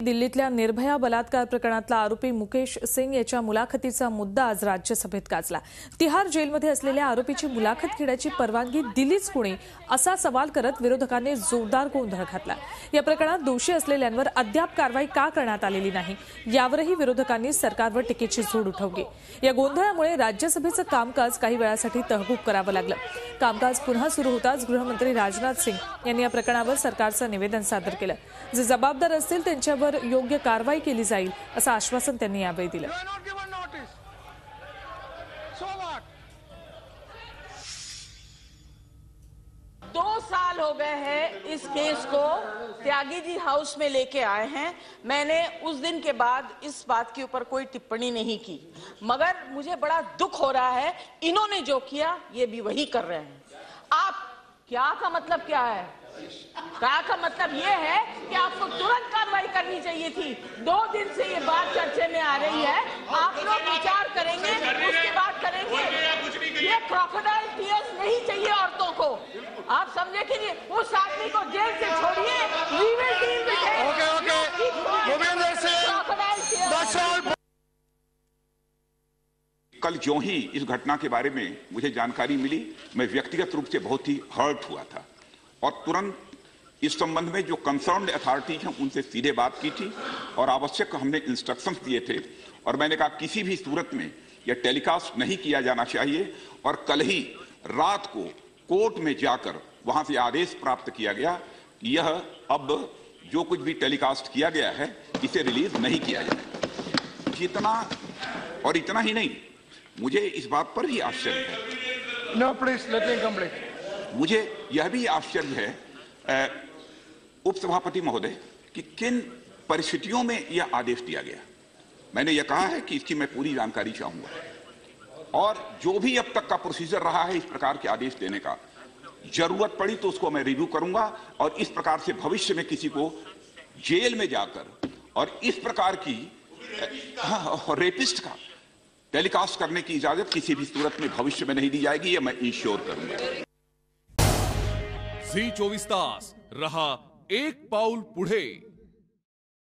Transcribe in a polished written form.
दिल्लीतल्या निर्भया बलात्कार प्रकरणातला आरोपी मुकेश सिंग याच्या मुलाखतीचा मुद्दा आज राज्यसभेत गाजला। तिहार जेलमध्ये असलेल्या आरोपीची मुलाखत घेण्याची परवानगी दिलीच कुणी असा सवाल करत विरोधकांनी जोरदार गोंधळ घातला। या प्रकरणात दोषी असलेल्यांवर अद्याप कारवाई का करण्यात आलेली नाही यावरही विरोधकांनी सरकारवर टीकेची झोड उठवली। या गोंधळामुळे राज्यसभेचं कामकाज काही वेळासाठी तहकूब करावं लागलं। कामकाज पुन्हा सुरू होताच गृहमंत्री राजनाथ सिंग यांनी या प्रकरणावर सरकारचं निवेदन सादर केलं। जे जबाबदार असतील त्यांच्यावर योग्य कारवाई केली जाईल असं आश्वासन त्यांनी यावेळी दिलं। 2 साल हो गए हैं इस केस को त्यागी जी हाउस में लेके आए हैं। मैंने उस दिन के बाद इस बात के ऊपर कोई टिप्पणी नहीं की, मगर मुझे बड़ा दुख हो रहा है इन्होंने जो किया ये भी वही कर रहे हैं। आप क्या का मतलब क्या है? क्या का मतलब ये है कि आपको तुरंत कार्रवाई करनी चाहिए थी। 2 दिन से ये बात चर्चे में आ रही है, आप लोग विचार करेंगे उसके बाद करेंगे। ये क्रोकोडाइल टीयर्स नहीं चाहिए औरतों को। आप समझे कि नहीं? उस आदमी को जेल से छोड़िए। We will deal with him. Bhupendra Singh, कल जो ही इस घटना के बारे में मुझे जानकारी मिली, मैं व्यक्तिगत रूप से बहुत ही हर्ट हुआ था और तुरंत इस संबंध में जो कंसर्न्ड अथॉरिटीज हैं उनसे सीधे बात की थी और आवश्यक हमने इंस्ट्रक्शंस दिए थे। और मैंने कहा किसी भी सूरत में यह टेलीकास्ट नहीं किया जाना चाहिए और कल ही रात को कोर्ट में जाकर वहां से आदेश प्राप्त किया गया कि यह अब जो कुछ भी टेलीकास्ट किया गया है इसे रिलीज नहीं किया जाए। जितना और इतना ही नहीं, मुझे इस बात पर भी आश्चर्य है। No please let me complete. मुझे यह भी आश्चर्य है उपसभापति महोदय कि किन परिस्थितियों में यह आदेश दिया गया। मैंने यह कहा है कि इसकी मैं पूरी जानकारी चाहूंगा और जो भी अब तक का प्रोसीजर रहा है इस प्रकार के आदेश देने का, जरूरत पड़ी तो उसको मैं रिव्यू करूंगा और इस प्रकार से भविष्य में किसी को जेल में जाकर और इस प्रकार की रेपिस्ट का टेलीकास्ट करने की इजाजत किसी भी सूरत में भविष्य में नहीं दी जाएगी, यह मैं इंश्योर करूंगा। झी 24 तास रहा एक पाऊल पुढे।